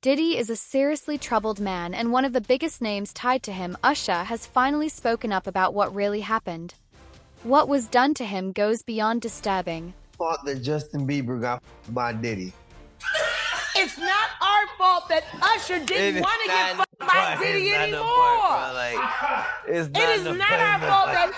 Diddy is a seriously troubled man, and one of the biggest names tied to him, Usher, has finally spoken up about what really happened. What was done to him goes beyond disturbing. Fault that Justin Bieber got by Diddy. It's not our fault that Usher didn't want to get fucked by Diddy anymore. It is not our fault that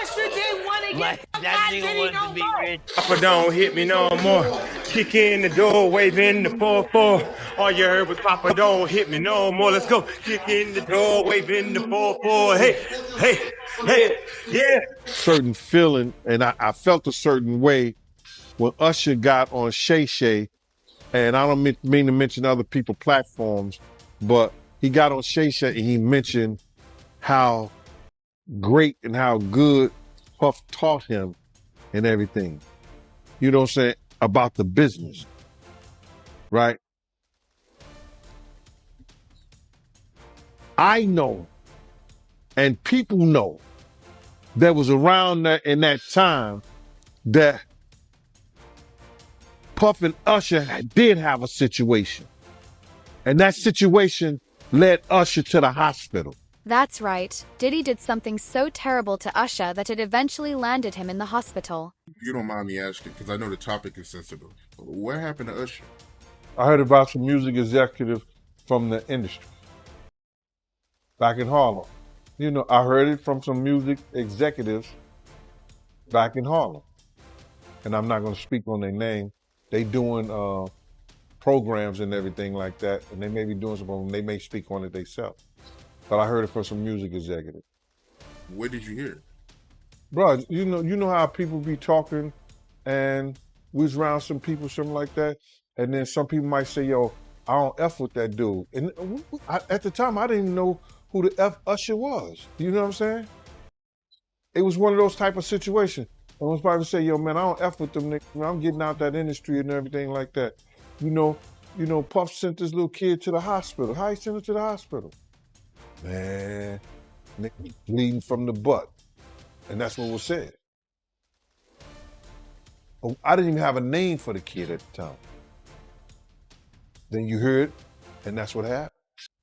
Usher didn't want to get fucked by Diddy no more. Papa don't hit me no more. Kick in the door, waving the 4-4. All you heard was Papa don't hit me no more. Let's go. Kick in the door, waving the 4-4. Hey, hey, hey, yeah. Certain feeling, and I felt a certain way when Usher got on Shay Shay. And I don't mean to mention other people's platforms, but he got on Shay Shay and he mentioned how great and how good Puff taught him and everything. You know what I'm saying? About the business, right? I know, and people know, that was around that in that time that Puff and Usher did have a situation. And that situation led Usher to the hospital. That's right. Diddy did something so terrible to Usher that it eventually landed him in the hospital. You don't mind me asking, because I know the topic is sensitive. What happened to Usher? I heard about some music executive from the industry back in Harlem. You know, I heard it from some music executives back in Harlem. And I'm not going to speak on their name. They doing programs and everything like that, and they may be doing something. They may speak on it themselves. But I heard it from some music executive. Where did you hear it? Bro, you know how people be talking, and we was around some people, something like that, and then some people might say, "Yo, I don't F with that dude." And at the time, I didn't even know who the F Usher was. You know what I'm saying? It was one of those type of situations. I was probably say, yo, man, I don't F with them niggas. I'm getting out that industry and everything like that. You know, Puff sent this little kid to the hospital. How he sent her to the hospital? Man, nigga bleeding from the butt. And that's what was said. I didn't even have a name for the kid at the time. Then you heard, and that's what happened.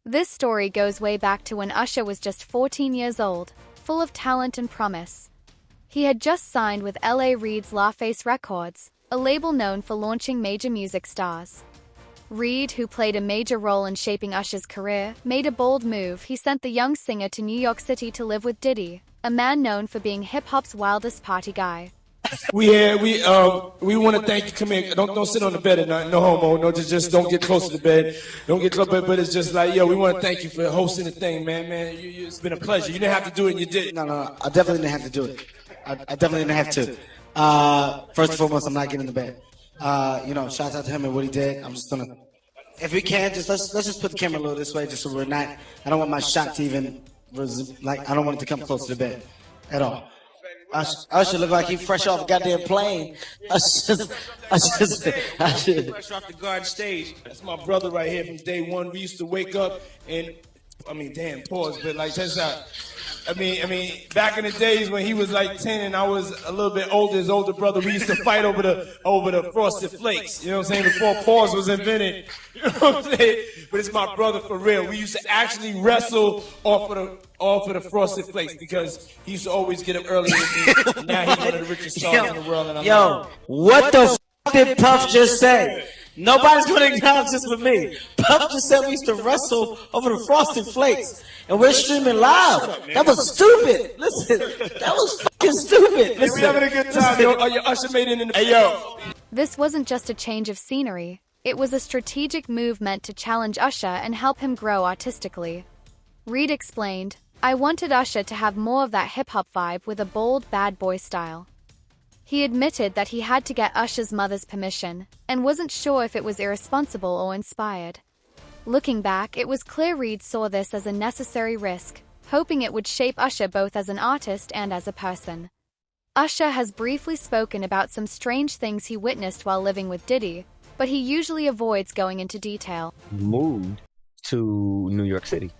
This story goes way back to when Usher was just 14 years old, full of talent and promise. He had just signed with L.A. Reid's LaFace Records, a label known for launching major music stars. Reid, who played a major role in shaping Usher's career, made a bold move. He sent the young singer to New York City to live with Diddy, a man known for being hip-hop's wildest party guy. We want to thank you. Come here. Don't sit on the bed at night. No homo. No, just don't get close to the bed. Don't get close. But it's just like, yo, we want to thank you for hosting the thing, man. It's been a pleasure. You didn't have to do it, and you did. No. I definitely didn't have to do it. I definitely didn't have to. First and foremost, I'm not getting in the bed. Shout out to him and what he did. I'm just gonna, if we can, let's just put the camera a little this way, just so we're not. I don't want my shot to even I don't want it to come close to the bed at all. Usher look like he fresh off a goddamn plane. Usher. Fresh off the garden stage. That's my brother right here from day one. We used to wake up and, pause, but like, check this out. Back in the days when he was like 10 and I was a little bit older, his older brother, we used to fight over the Frosted Flakes. You know what I'm saying? Before pause was invented. You know what I'm saying? But it's my brother for real. We used to actually wrestle off of the Frosted Flakes because he used to always get up early with me. And now he's one of the richest stars in the world. And What the f did Puff just say? Nobody's going to acknowledge this with me. Puff just said we used to wrestle over the Frosted Flakes. And we're streaming live. That was stupid. Listen, that was fucking stupid. Listen, we having a good time. Yo, Usher made it in the... Hey, yo. This wasn't just a change of scenery. It was a strategic move meant to challenge Usher and help him grow artistically. Reid explained, "I wanted Usher to have more of that hip-hop vibe with a bold bad boy style." He admitted that he had to get Usher's mother's permission, and wasn't sure if it was irresponsible or inspired. Looking back, it was clear Reid saw this as a necessary risk, hoping it would shape Usher both as an artist and as a person. Usher has briefly spoken about some strange things he witnessed while living with Diddy, but he usually avoids going into detail. Moved to New York City,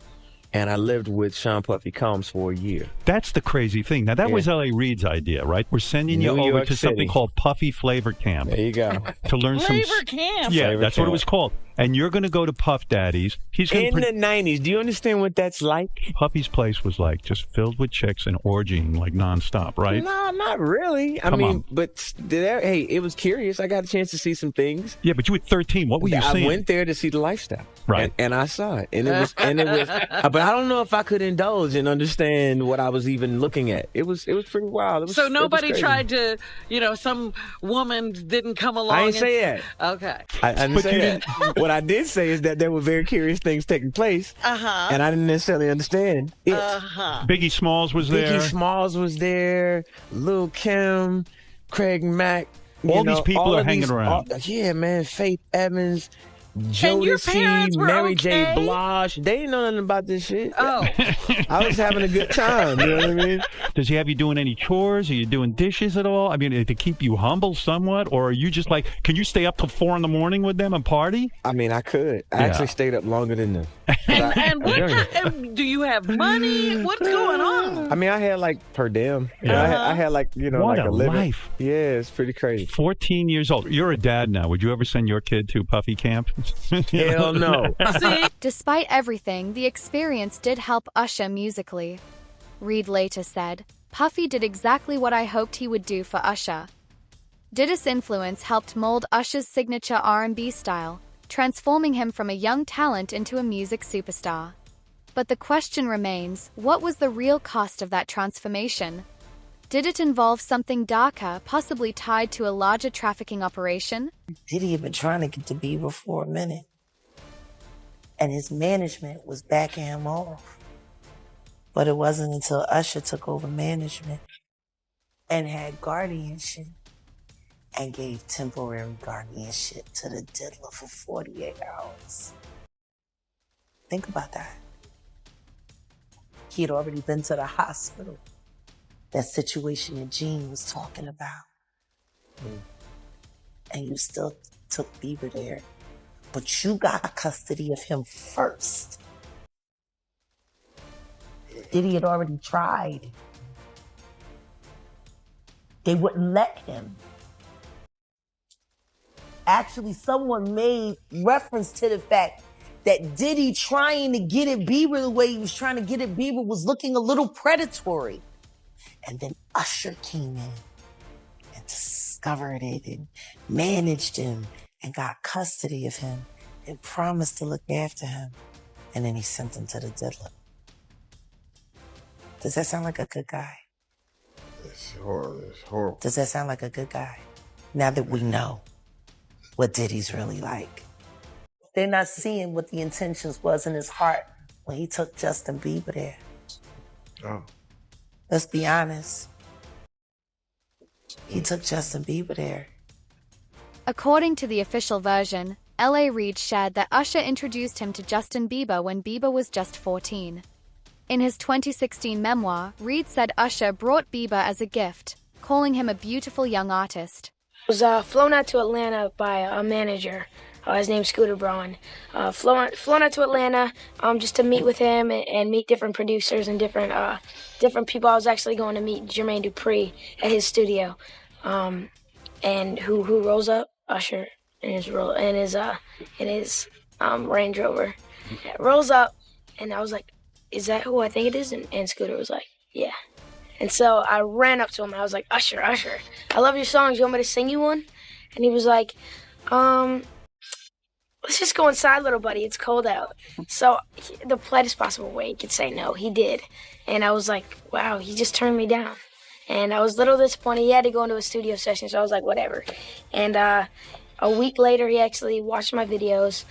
and I lived with Sean Puffy Combs for a year. That's the crazy thing. Now, that was L.A. Reid's idea, right? We're sending you over to something called Puffy Flavor Camp. There you go. To learn Flavor Camp. Yeah, Flavor that's Camp. what it was called. and you're going to go to Puff Daddy's. He's going in the 90s. Do you understand what that's like? Puffy's place was like just filled with chicks and orgying like nonstop, right? No, not really. I mean, but hey, it was curious. I got a chance to see some things. Yeah, but you were 13. What were you seeing? I went there to see the lifestyle, right? And I saw it, and it was, but I don't know if I could indulge and understand what I was even looking at. It was pretty wild. So nobody tried to, some woman didn't come along. I didn't say that. Okay. I didn't say that. What I did say is that there were very curious things taking place, and I didn't necessarily understand it. Biggie Smalls was there. Biggie Smalls was there. Lil' Kim, Craig Mack. All these people are hanging around. Yeah, man. Faith Evans. Jodeci, Mary J. Blige, they didn't know nothing about this shit. Oh. I was having a good time, you know what I mean? Does he have you doing any chores? Are you doing dishes at all? I mean, to keep you humble somewhat? Or are you just like, can you stay up till 4 a.m. with them and party? I mean, I could. I actually stayed up longer than them. And do you have money? What's going on? I mean, I had like per diem. I had like, what like a living. Life. Yeah, it's pretty crazy. 14 years old. You're a dad now. Would you ever send your kid to Puffy camp? Hell no. Despite everything, the experience did help Usher musically. Reed later said, Puffy did exactly what I hoped he would do for Usher. Diddy's influence helped mold Usher's signature R&B style, transforming him from a young talent into a music superstar. But the question remains, what was the real cost of that transformation? Did it involve something darker, possibly tied to a larger trafficking operation? Diddy had been trying to get to Bieber for a minute, and his management was backing him off. But it wasn't until Usher took over management and had guardianship and gave temporary guardianship to the diddler for 48 hours. Think about that. He had already been to the hospital. That situation that Gene was talking about. And you still took Bieber there. But you got custody of him first. Diddy had already tried. They wouldn't let him. Actually, someone made reference to the fact that Diddy trying to get at Bieber the way he was trying to get at Bieber was looking a little predatory. And then Usher came in and discovered it and managed him and got custody of him and promised to look after him. And then he sent him to the diddler. Does that sound like a good guy? It's horrible. Does that sound like a good guy? Now that we know what Diddy's really like. They're not seeing what the intentions was in his heart when he took Justin Bieber there. Oh. Let's be honest. He took Justin Bieber there. According to the official version, L.A. Reid shared that Usher introduced him to Justin Bieber when Bieber was just 14. In his 2016 memoir, Reid said Usher brought Bieber as a gift, calling him a beautiful young artist. I was flown out to Atlanta by a manager. His name's Scooter Braun. Flown out to Atlanta just to meet with him and meet different producers and different people. I was actually going to meet Jermaine Dupri at his studio. And who rolls up? Usher in his Range Rover. Rolls up, and I was like, "Is that who I think it is?" And Scooter was like, "Yeah." And so I ran up to him and I was like, Usher, I love your songs. You want me to sing you one? And he was like, let's just go inside, little buddy. It's cold out. So the politest possible way he could say no, he did. And I was like, wow, he just turned me down. And I was a little disappointed. He had to go into a studio session, so I was like, whatever. And a week later, he actually watched my videos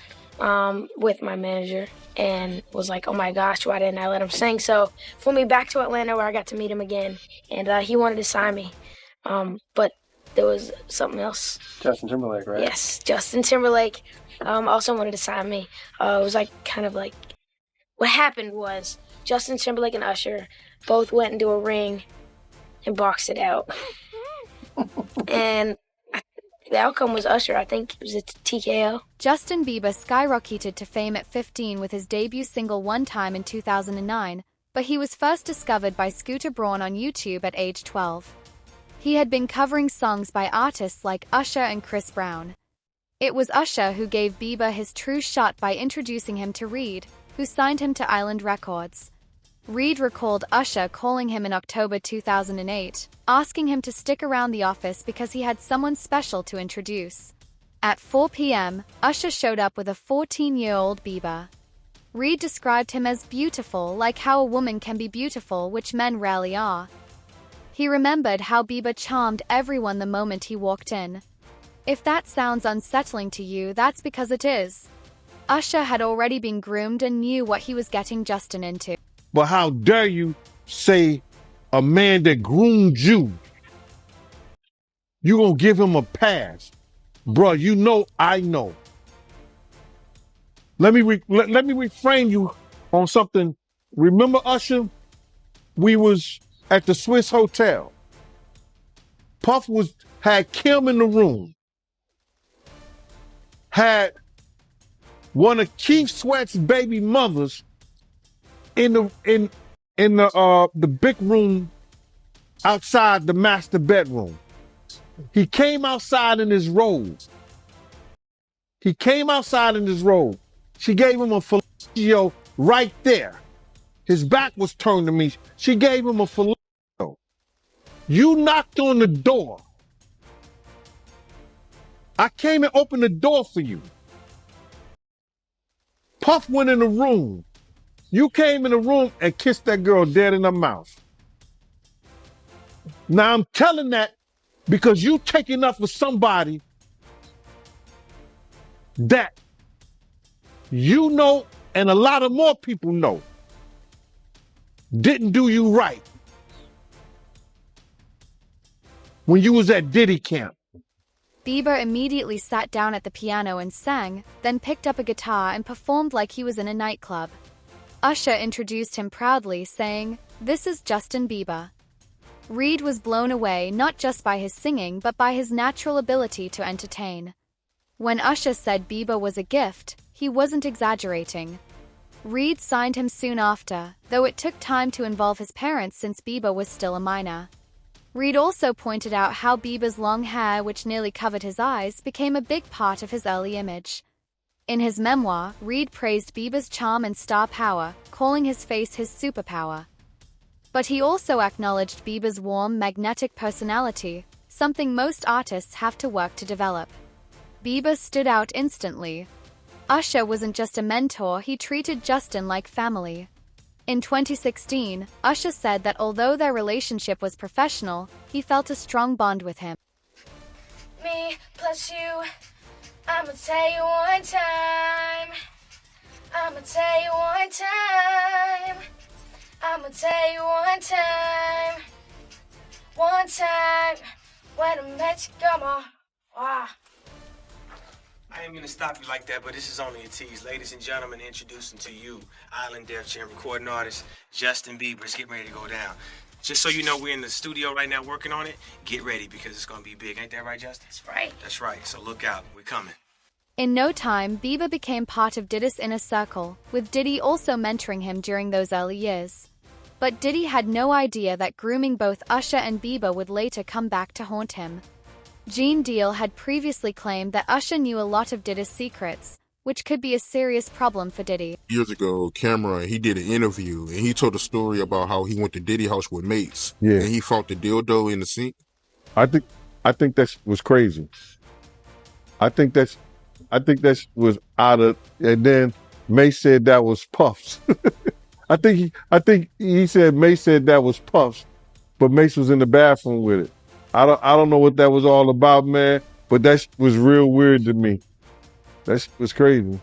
with my manager and was like, oh my gosh, why didn't I let him sing? So flew me back to Atlanta where I got to meet him again. And he wanted to sign me. But there was something else. Justin Timberlake, right? Yes, Justin Timberlake also wanted to sign me. It was kind of like, what happened was Justin Timberlake and Usher both went into a ring and boxed it out. And the outcome was Usher. I think it was a TKO. Justin Bieber skyrocketed to fame at 15 with his debut single One Time in 2009, but he was first discovered by Scooter Braun on YouTube at age 12. He had been covering songs by artists like Usher and Chris Brown. It was Usher who gave Bieber his true shot by introducing him to Reed, who signed him to Island Records. Reed recalled Usher calling him in October 2008, asking him to stick around the office because he had someone special to introduce. At 4 p.m., Usher showed up with a 14-year-old Bieber. Reed described him as beautiful, like how a woman can be beautiful, which men rarely are. He remembered how Bieber charmed everyone the moment he walked in. If that sounds unsettling to you, that's because it is. Usher had already been groomed and knew what he was getting Justin into. But how dare you say a man that groomed you, you gonna give him a pass? Bruh, you know I know. Let me reframe you on something. Remember Usher? We was at the Swiss Hotel. Puff had Kim in the room. Had one of Keith Sweat's baby mothers in the big room outside the master bedroom. He came outside in his robe. She gave him a fellatio right there. His back was turned to me. She gave him a fellatio. You knocked on the door. I came and opened the door for you. Puff went in the room. You came in the room and kissed that girl dead in her mouth. Now I'm telling that because you taking up for somebody that you know and a lot of more people know didn't do you right when you was at Diddy camp. Bieber immediately sat down at the piano and sang, then picked up a guitar and performed like he was in a nightclub. Usher introduced him proudly, saying, "This is Justin Bieber." Reed was blown away not just by his singing but by his natural ability to entertain. When Usher said Bieber was a gift, he wasn't exaggerating. Reed signed him soon after, though it took time to involve his parents since Bieber was still a minor. Reed also pointed out how Bieber's long hair, which nearly covered his eyes, became a big part of his early image. In his memoir, Reed praised Bieber's charm and star power, calling his face his superpower. But he also acknowledged Bieber's warm, magnetic personality, something most artists have to work to develop. Bieber stood out instantly. Usher wasn't just a mentor, he treated Justin like family. In 2016, Usher said that although their relationship was professional, he felt a strong bond with him. Me plus you, I'ma tell you one time. I'ma tell you one time. I'ma tell you one time. One time, when I met you, come on. Wow. I ain't gonna stop you like that, but this is only a tease. Ladies and gentlemen, introducing to you, Island Def Jam recording artist, Justin Bieber. It's getting ready to go down. Just so you know, we're in the studio right now working on it. Get ready because it's gonna be big. Ain't that right, Justin? That's right. That's right, so look out. We're coming. In no time, Bieber became part of Diddy's inner circle, with Diddy also mentoring him during those early years. But Diddy had no idea that grooming both Usher and Bieber would later come back to haunt him. Gene Deal had previously claimed that Usher knew a lot of Diddy's secrets, which could be a serious problem for Diddy. Years ago, Cameron, he did an interview, and he told a story about how he went to Diddy house with mates, Yeah. and he fought the dildo in the sink. I think that was crazy. I think that was out of, and then Mace said that was Puffs. I think he said Mace said that was Puffs, but Mace was in the bathroom with it. I don't know what that was all about, man, but that was real weird to me. That was crazy.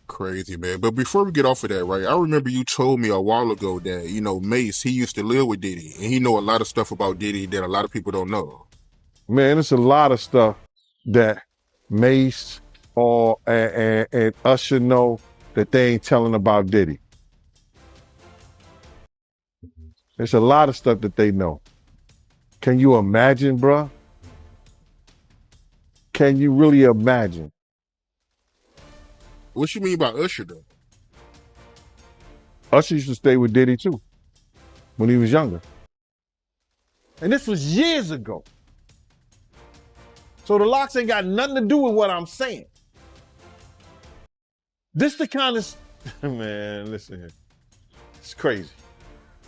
Crazy, man. But before we get off of that, right, I remember you told me a while ago that, you know, Mace, he used to live with Diddy, and he know a lot of stuff about Diddy that a lot of people don't know. Man, it's a lot of stuff that Mace and Usher know that they ain't telling about Diddy. There's a lot of stuff that they know. Can you imagine, bruh? Can you really imagine? What you mean by Usher, though? Usher used to stay with Diddy, too, when he was younger. And this was years ago. So the locks ain't got nothing to do with what I'm saying. This the kind of, man, listen here. It's crazy.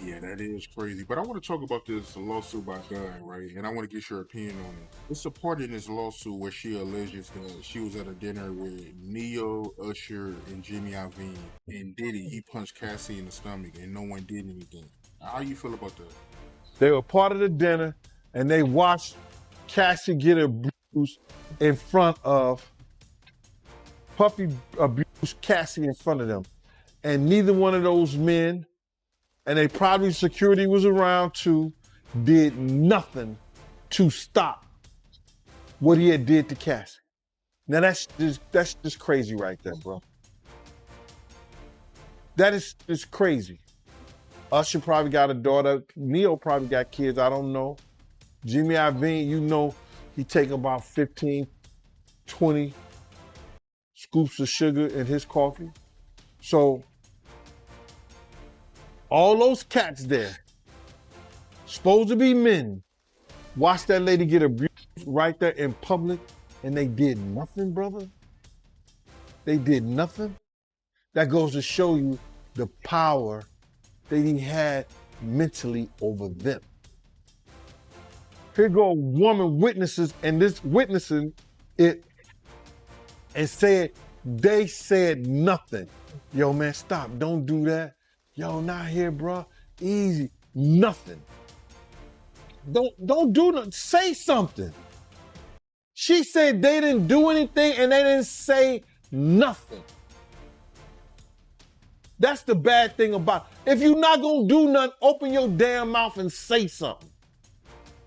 Yeah, that is crazy. But I want to talk about this lawsuit by Dunn, right? And I want to get your opinion on it. It's a part in this lawsuit where she alleges that she was at a dinner with Neo, Usher, and Jimmy Iovine. And Diddy, he punched Cassie in the stomach and no one did anything. How you feel about that? They were part of the dinner and they watched Cassie get abused in front of Puffy abused Cassie in front of them. And neither one of those men, and they probably security was around too, did nothing to stop what he had did to Cassie. Now that's just crazy right there, bro. That is just crazy. Usher probably got a daughter. Neo probably got kids, I don't know. Jimmy Iovine, you know, he take about 15, 20 scoops of sugar in his coffee. So all those cats there, supposed to be men, watch that lady get abused right there in public, and they did nothing, brother. They did nothing. That goes to show you the power that he had mentally over them. Here go a woman witnesses, and this witnessing it and said, they said nothing. Yo, man, stop, don't do that. Yo, not here, bro. Easy, nothing. Don't do nothing, say something. She said they didn't do anything and they didn't say nothing. That's the bad thing about it. If you're not gonna do nothing, open your damn mouth and say something.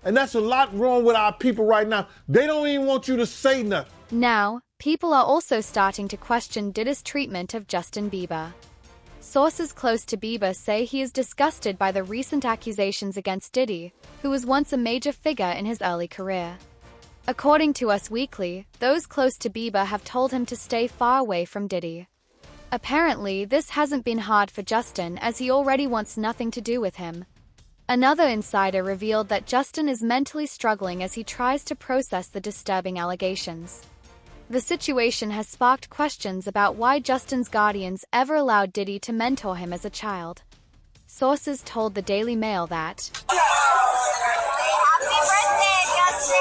And that's a lot wrong with our people right now. They don't even want you to say nothing. Now, people are also starting to question Diddy's treatment of Justin Bieber. Sources close to Bieber say he is disgusted by the recent accusations against Diddy, who was once a major figure in his early career. According to Us Weekly, those close to Bieber have told him to stay far away from Diddy. Apparently, this hasn't been hard for Justin, as he already wants nothing to do with him. Another insider revealed that Justin is mentally struggling as he tries to process the disturbing allegations. The situation has sparked questions about why Justin's guardians ever allowed Diddy to mentor him as a child. Sources told the Daily Mail that, Happy birthday, Justin!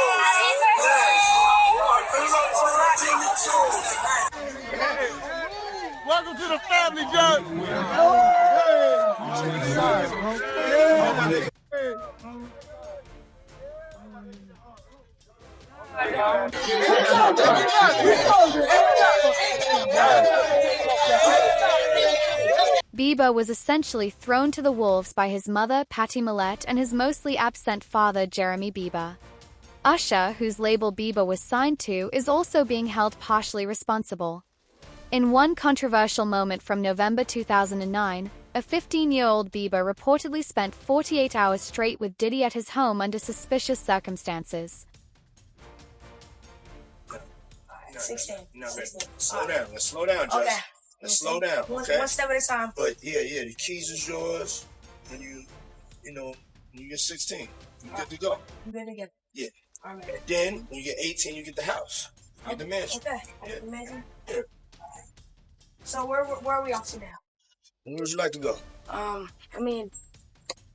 Welcome to the family, John. Bieber was essentially thrown to the wolves by his mother, Patti Millette, and his mostly absent father, Jeremy Bieber. Usher, whose label Bieber was signed to, is also being held partially responsible. In one controversial moment from November 2009, a 15-year-old Bieber reportedly spent 48 hours straight with Diddy at his home under suspicious circumstances. 16. No, 16. Slow down. Let's slow down, Justin. Okay. Let's slow down. Okay. One step at a time. But yeah, the keys is yours. When you get 16, you good to go. You good to go. Yeah. All right. And then when you get 18, you get the house. You get the mansion. Okay. Yeah. The mansion. Yeah. So where are we off to now? Where would you like to go? I mean,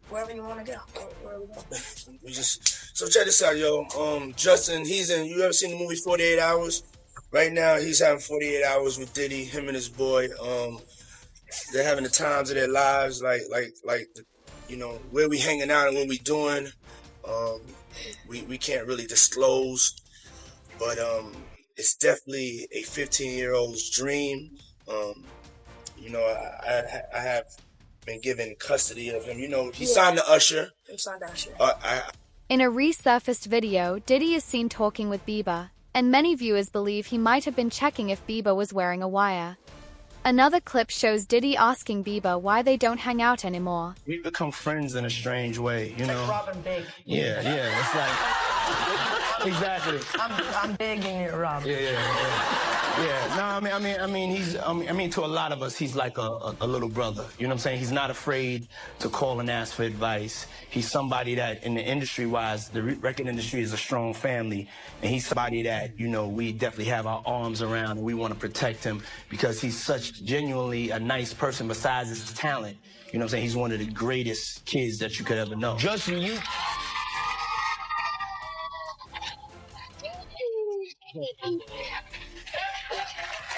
wherever you want to go. Where are we going? So check this out, yo. Justin, you ever seen the movie 48 Hours? Right now, he's having 48 hours with Diddy, him and his boy. They're having the times of their lives, like where we hanging out and what we doing. We can't really disclose, but it's definitely a 15-year-old's dream. I have been given custody of him. He signed to Usher. He signed to Usher. In a resurfaced video, Diddy is seen talking with Bieber, and many viewers believe he might have been checking if Bieber was wearing a wire. Another clip shows Diddy asking Bieber why they don't hang out anymore. We've become friends in a strange way, Like Robin Big. Yeah, it's like exactly. I'm big and you're Robin. Yeah. Yeah, no, I mean, he's, I mean, to a lot of us, he's like a little brother. You know what I'm saying? He's not afraid to call and ask for advice. He's somebody that, in the industry-wise, the record industry is a strong family, and he's somebody that, you know, we definitely have our arms around, and we want to protect him because he's such genuinely a nice person besides his talent. You know what I'm saying? He's one of the greatest kids that you could ever know. Justin, you.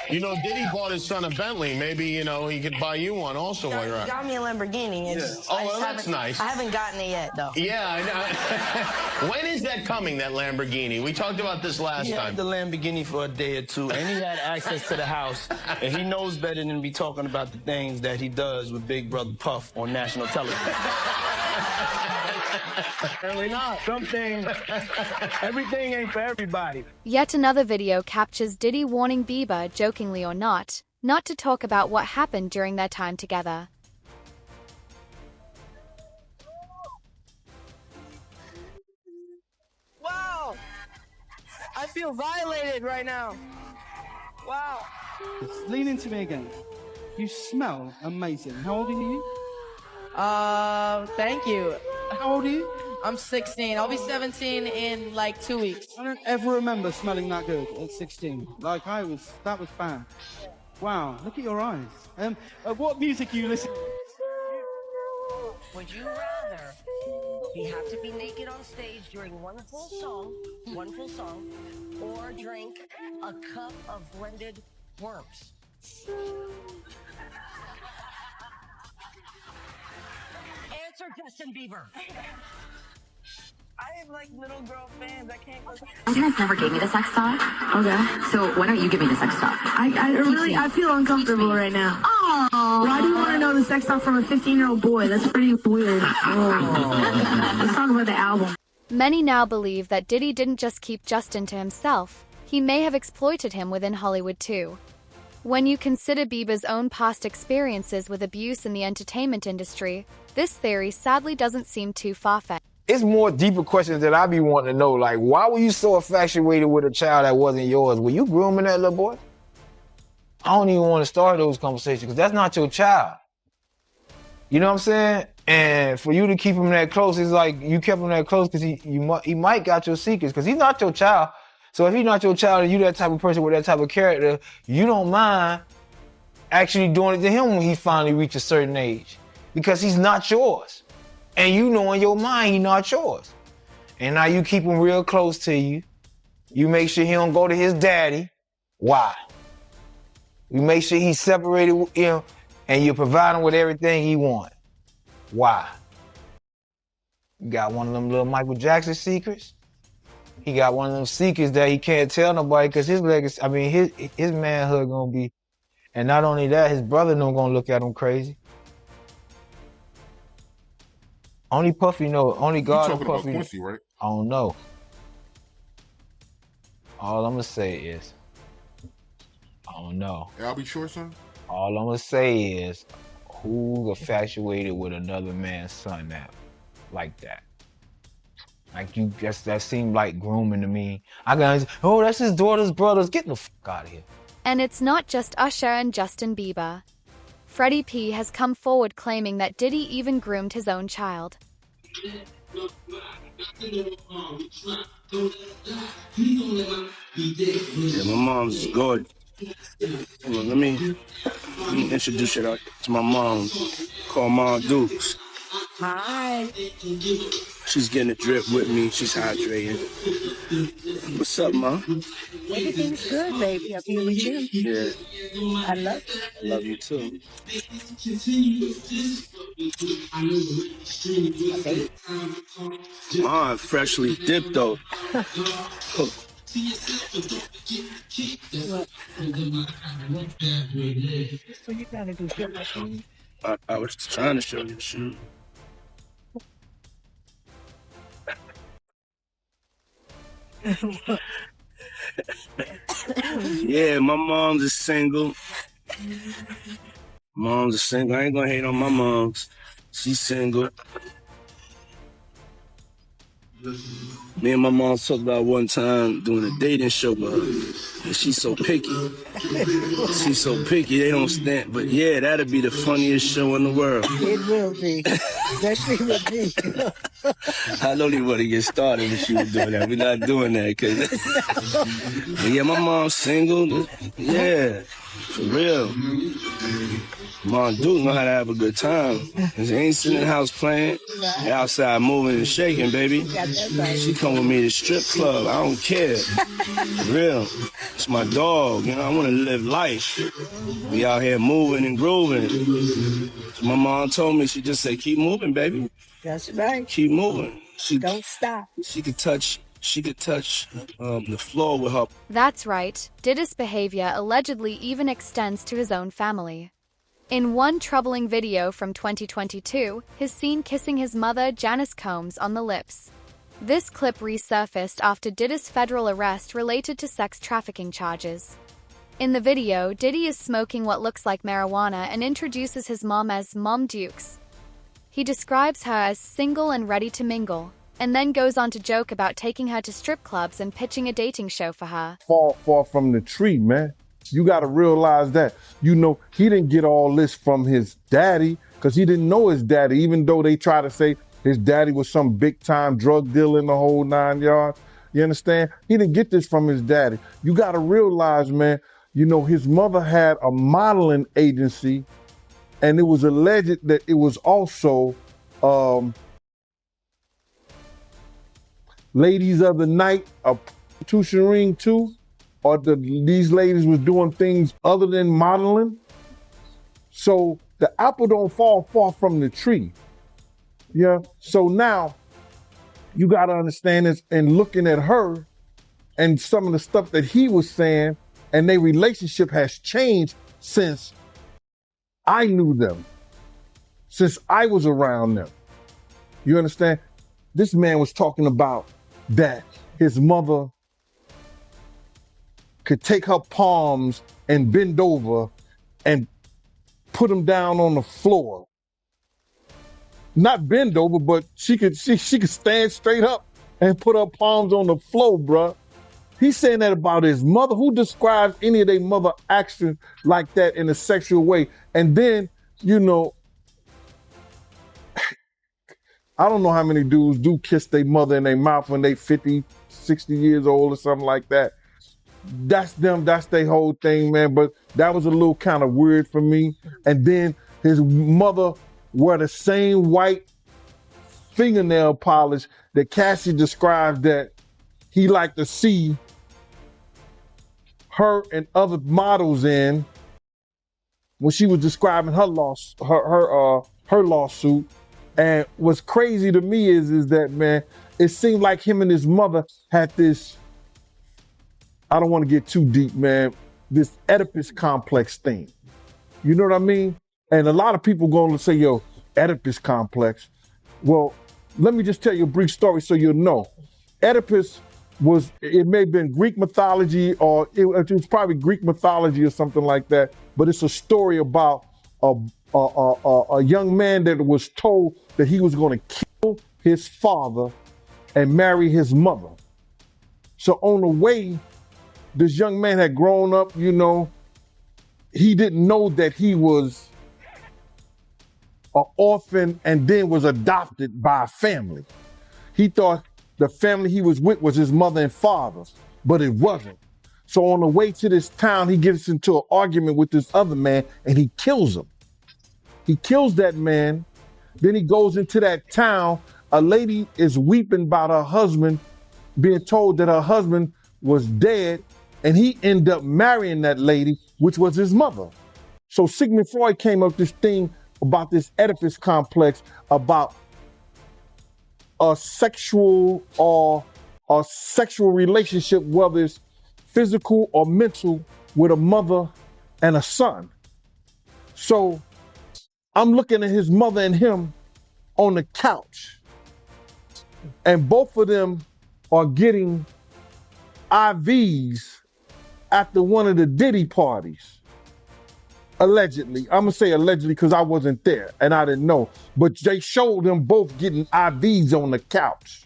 You know, Diddy bought his son a Bentley. Maybe, you know, he could buy you one also while you're He out. got me a Lamborghini. It's, Oh, well, that's nice. I haven't gotten it yet, though. Yeah, I know. When is that coming, that Lamborghini? We talked about this last He time. had the Lamborghini for a day or two, and he had access to the house, and he knows better than be talking about the things that he does with Big Brother Puff on national television. Apparently not. Something, everything ain't for everybody. Yet another video captures Diddy warning Bieber, jokingly or not to talk about what happened during their time together. Wow! I feel violated right now. Wow. Lean into me again. You smell amazing. How old are you? Thank you. How old are you? I'm 16. I'll be 17 in like 2 weeks. I don't ever remember smelling that good at 16. Like that was bad. Wow, look at your eyes. What music are you listening to? Would you rather he have to be naked on stage during one full song, or drink a cup of blended worms? Answer, Justin Bieber. I have like little girl fans. I can't go. You guys never gave me the sex talk. Okay. So why don't you give me the sex talk? I feel uncomfortable right now. Oh. Why do you want to know the sex talk from a 15-year-old boy? That's pretty weird. Oh. Let's talk about the album. Many now believe that Diddy didn't just keep Justin to himself, he may have exploited him within Hollywood too. When you consider Bieber's own past experiences with abuse in the entertainment industry, this theory sadly doesn't seem too far-fetched. It's more deeper questions that I be wanting to know, like, why were you so infatuated with a child that wasn't yours? Were you grooming that little boy? I don't even want to start those conversations because that's not your child. You know what I'm saying? And for you to keep him that close, it's like you kept him that close because he might got your secrets because he's not your child. So if he's not your child and you that type of person with that type of character, you don't mind actually doing it to him when he finally reaches a certain age because he's not yours. And you know in your mind he's not yours. And now you keep him real close to you. You make sure he don't go to his daddy. Why? You make sure he's separated with him and you provide him with everything he wants. Why? You got one of them little Michael Jackson secrets. He got one of them secrets that he can't tell nobody because his legacy, I mean, his manhood gonna be, and not only that, his brother no gonna look at him crazy. Only Puffy know, only God and Puffy. About Quincy, right? I don't know. All I'm gonna say is, I don't know. I'll be sure, son. All I'm gonna say is, who's infatuated with another man's son now, like that? Like you, that seemed like grooming to me. Oh, that's his daughter's brothers. Get the fuck out of here. And it's not just Usher and Justin Bieber. Freddie P has come forward claiming that Diddy even groomed his own child. Yeah, my mom's good. Hold on, let me introduce you to my mom. Call Mom Dukes. Hi. She's getting a drip with me. She's hydrating. What's up, Mom? Everything's good, baby. I'll be with you. Yeah. I love you. I love you too. Mom, freshly dipped though. So you gotta do shit like that? I was trying to show you the shoe. Yeah, my mom's is single. Mom's is single. I ain't gonna hate on my mom's. She's single. Me and my mom talked about one time doing a dating show with her. And she's so picky. She's so picky, they don't stand. But yeah, that'd be the funniest show in the world. It will be. Especially with me. I don't even want to get started if she was doing that. We're not doing that. But yeah, my mom's single. Yeah, for real. Mom do know how to have a good time. She ain't sitting in the house playing. They outside moving and shaking, baby. She come with me to strip club. I don't care. For real. It's my dog. You know, I want to live life. Be out here moving and grooving. So my mom told me, she just said, keep moving, baby. That's right. Keep moving. Don't stop. She could touch the floor with her. That's right, Diddy's behavior allegedly even extends to his own family. In one troubling video from 2022, he's seen kissing his mother, Janice Combs, on the lips. This clip resurfaced after Diddy's federal arrest related to sex trafficking charges. In the video, Diddy is smoking what looks like marijuana and introduces his mom as Mom Dukes. He describes her as single and ready to mingle, and then goes on to joke about taking her to strip clubs and pitching a dating show for her. Fall from the tree, man. You got to realize that. You know, he didn't get all this from his daddy because he didn't know his daddy, even though they try to say his daddy was some big time drug dealer in the whole 9 yards. You understand? He didn't get this from his daddy. You got to realize, man, you know, his mother had a modeling agency, and it was alleged that it was also ladies of the night, a prostitution ring too. Or these ladies was doing things other than modeling. So the apple don't fall far from the tree. Yeah. So now you got to understand this, and looking at her and some of the stuff that he was saying, and their relationship has changed since I knew them, since I was around them. You understand? This man was talking about that his mother could take her palms and bend over and put them down on the floor. Not bend over, but she could stand straight up and put her palms on the floor, bruh. He's saying that about his mother. Who describes any of their mother actions like that in a sexual way? And then, you know, I don't know how many dudes do kiss their mother in their mouth when they 50, 60 years old or something like that. That's them, that's their whole thing, man. But that was a little kind of weird for me. And then his mother wore the same white fingernail polish that Cassie described that he liked to see her and other models in when she was describing her lawsuit. And what's crazy to me is that, man, it seemed like him and his mother had this, I don't want to get too deep, man, this Oedipus complex thing. You know what I mean? And a lot of people going to say, yo, Oedipus complex. Well, let me just tell you a brief story so you'll know. Oedipus it may have been Greek mythology, or it was probably Greek mythology or something like that, but it's a story about a young man that was told that he was going to kill his father and marry his mother. So on the way, this young man had grown up, you know, he didn't know that he was an orphan and then was adopted by a family. He thought the family he was with was his mother and father, but it wasn't. So on the way to this town, he gets into an argument with this other man and he kills him. He kills that man. Then he goes into that town. A lady is weeping about her husband, being told that her husband was dead, and he ended up marrying that lady, which was his mother. So Sigmund Freud came up with this thing about this Oedipus complex, about a sexual relationship, whether it's physical or mental, with a mother and a son. So I'm looking at his mother and him on the couch, and both of them are getting IVs after one of the Diddy parties. Allegedly. I'm gonna say allegedly because I wasn't there and I didn't know. But they showed them both getting IVs on the couch.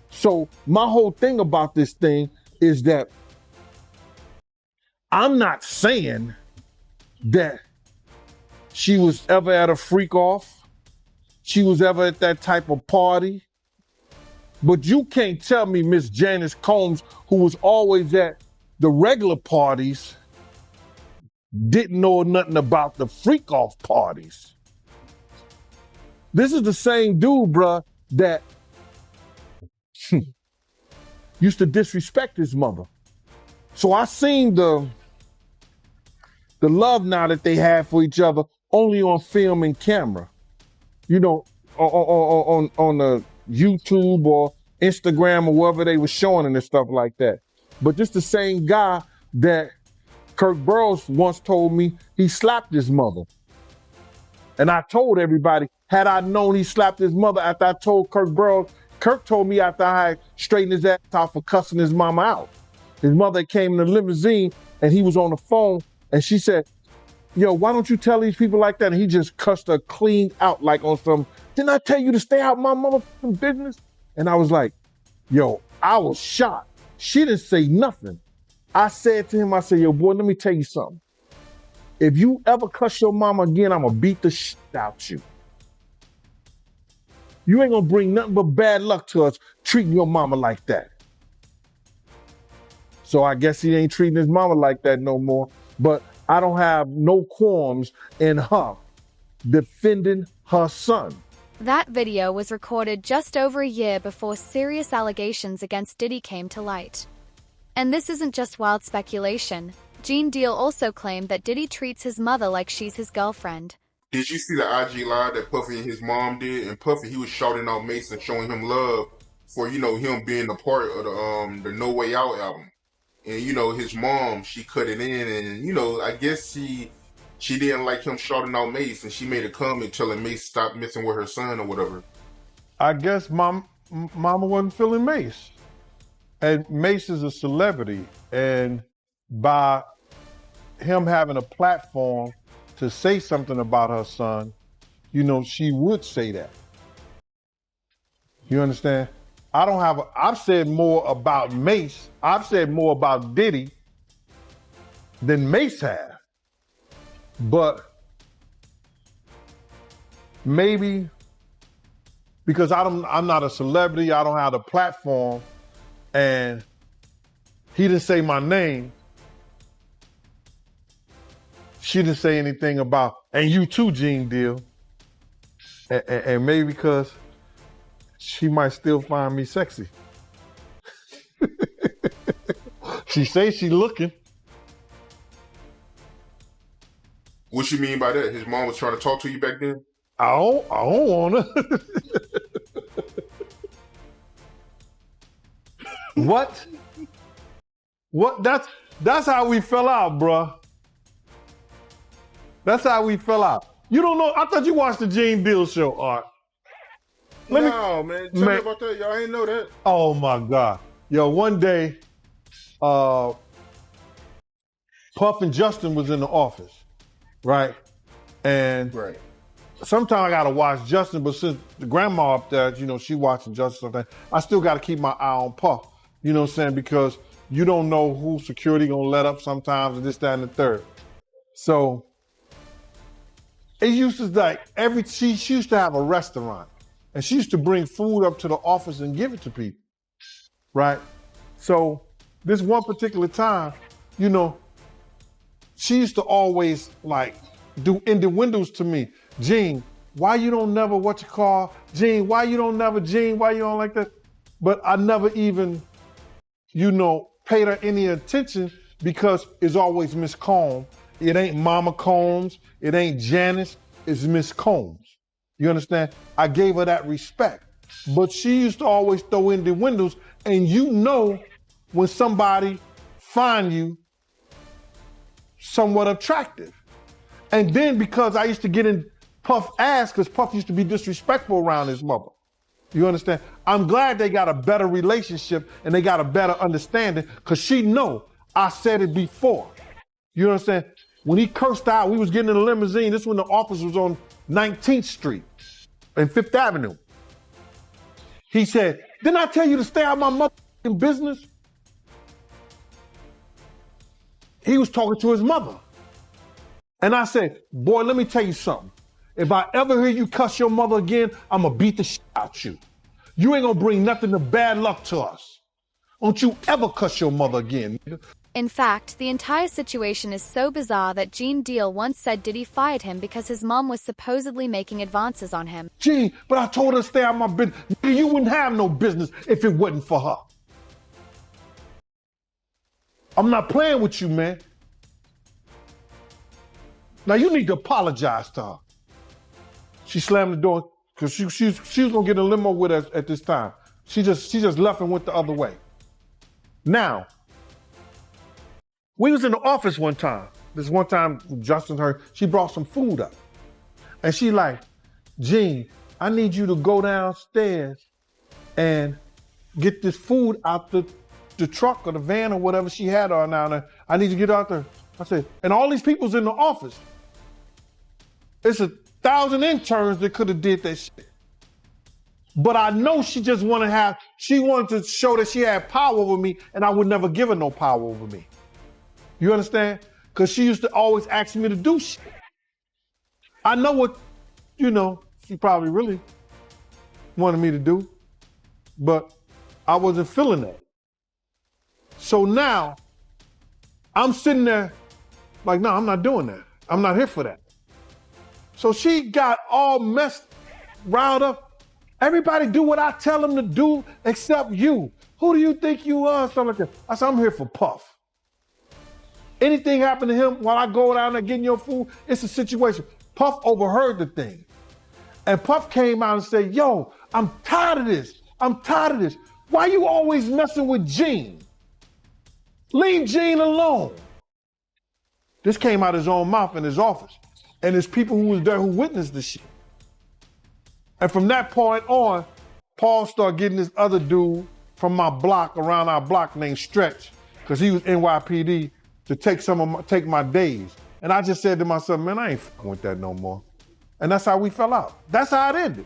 So my whole thing about this thing is that I'm not saying that she was ever at a freak off. She was ever at that type of party. But you can't tell me Miss Janice Combs, who was always at the regular parties, didn't know nothing about the freak off parties. This is the same dude, bruh, that used to disrespect his mother. So I seen the love now that they have for each other only on film and camera. You know, on the YouTube or Instagram or wherever they were showing it and stuff like that. But this the same guy that Kirk Burrows once told me he slapped his mother. And I told everybody, had I known he slapped his mother after I told Kirk Burrows, Kirk told me after I straightened his ass out for cussing his mama out. His mother came in the limousine and he was on the phone and she said, yo, why don't you tell these people like that? And he just cussed her clean out like on some, didn't I tell you to stay out my motherfucking business? And I was like, yo, I was shocked. She didn't say nothing. I said to him, I said, yo, boy, let me tell you something. If you ever cuss your mama again, I'm gonna beat the shit out you. You ain't gonna bring nothing but bad luck to us treating your mama like that. So I guess he ain't treating his mama like that no more. But I don't have no qualms in her defending her son. That video was recorded just over a year before serious allegations against Diddy came to light. And this isn't just wild speculation. Gene Deal also claimed that Diddy treats his mother like she's his girlfriend. Did you see the IG live that Puffy and his mom did? And Puffy, he was shouting out Mason, showing him love for, you know, him being a part of the No Way Out album. And, you know, his mom, she cut it in and, you know, I guess she didn't like him shouting out Mace and she made a comment telling Mace stop messing with her son or whatever. I guess mama wasn't feeling Mace. And Mace is a celebrity. And by him having a platform to say something about her son, you know, she would say that. You understand? I've said more about Mace, I've said more about Diddy than Mace have. But maybe because I'm not a celebrity, I don't have a platform, and he didn't say my name, she didn't say anything about, and you too, Gene Deal. And maybe because she might still find me sexy. She say she looking. What you mean by that? His mom was trying to talk to you back then? I don't wanna. What? What? That's how we fell out, bruh. That's how we fell out. You don't know? I thought you watched the Gene Deal show, Art. No, man. Tell me about that. Y'all ain't know that. Oh my God. Yo, one day, Puff and Justin was in the office, right? And sometimes I gotta watch Justin, but since the grandma up there, you know, she watching Justin something, I still gotta keep my eye on Puff. You know what I'm saying? Because you don't know who security gonna let up sometimes, and this, that, and the third. So it used to like she used to have a restaurant, and she used to bring food up to the office and give it to people, right? So this one particular time, you know, she used to always like do innuendos to me. Gene, why you don't never Gene, why you don't never, Gene, why you don't like that? But I never even, you know, paid her any attention because it's always Miss Combs. It ain't Mama Combs. It ain't Janice. It's Miss Combs. You understand? I gave her that respect. But she used to always throw in the windows, and you know when somebody find you somewhat attractive. And then because I used to get in Puff's ass, because Puff used to be disrespectful around his mother. You understand? I'm glad they got a better relationship and they got a better understanding, because she know I said it before. You understand? When he cursed out, we was getting in a limousine. This when the office was on 19th Street and 5th Avenue. He said, didn't I tell you to stay out of my motherfucking business? He was talking to his mother. And I said, boy, let me tell you something. If I ever hear you cuss your mother again, I'm going to beat the shit out you. You ain't going to bring nothing but bad luck to us. Don't you ever cuss your mother again. In fact, the entire situation is so bizarre that Gene Deal once said Diddy fired him because his mom was supposedly making advances on him. Gee, but I told her to stay out of my business. You wouldn't have no business if it wasn't for her. I'm not playing with you, man. Now you need to apologize to her. She slammed the door because she was gonna get a limo with us at this time. She just left and went the other way. Now, we was in the office one time. This one time, Justin heard, she brought some food up. And she like, Gene, I need you to go downstairs and get this food out the truck or the van or whatever she had on down there. I need you to get out there. I said, and all these people's in the office. It's 1,000 interns that could have did that shit. But I know she just she wanted to show that she had power over me, and I would never give her no power over me. You understand? Because she used to always ask me to do shit. I know what, she probably really wanted me to do, but I wasn't feeling that. So now, I'm sitting there like, no, I'm not doing that. I'm not here for that. So she got all riled up. Everybody do what I tell them to do except you. Who do you think you are? Something like that. I said, I'm here for Puff. Anything happen to him while I go down there getting your food, it's a situation. Puff overheard the thing. And Puff came out and said, yo, I'm tired of this. I'm tired of this. Why you always messing with Gene? Leave Gene alone. This came out his own mouth in his office. And there's people who was there who witnessed the shit. And from that point on, Paul started getting this other dude from my block, around our block, named Stretch, because he was NYPD, to take my days. And I just said to myself, man, I ain't fucking with that no more. And that's how we fell out. That's how it ended.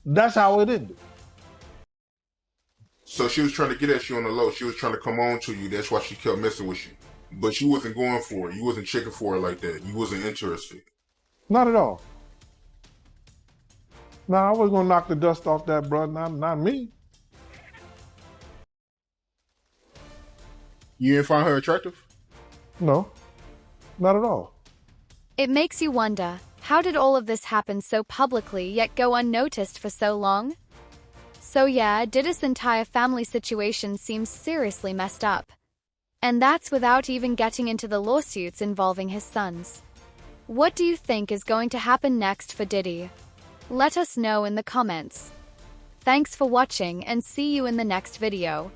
That's how it ended. So she was trying to get at you on the low. She was trying to come on to you. That's why she kept messing with you. But you wasn't going for it. You wasn't checking for it like that. You wasn't interested. Not at all. No, I was gonna knock the dust off that, bro. Not me. You didn't find her attractive? No, not at all. It makes you wonder, how did all of this happen so publicly yet go unnoticed for so long? So yeah, Diddy's entire family situation seems seriously messed up. And that's without even getting into the lawsuits involving his sons. What do you think is going to happen next for Diddy? Let us know in the comments. Thanks for watching and see you in the next video.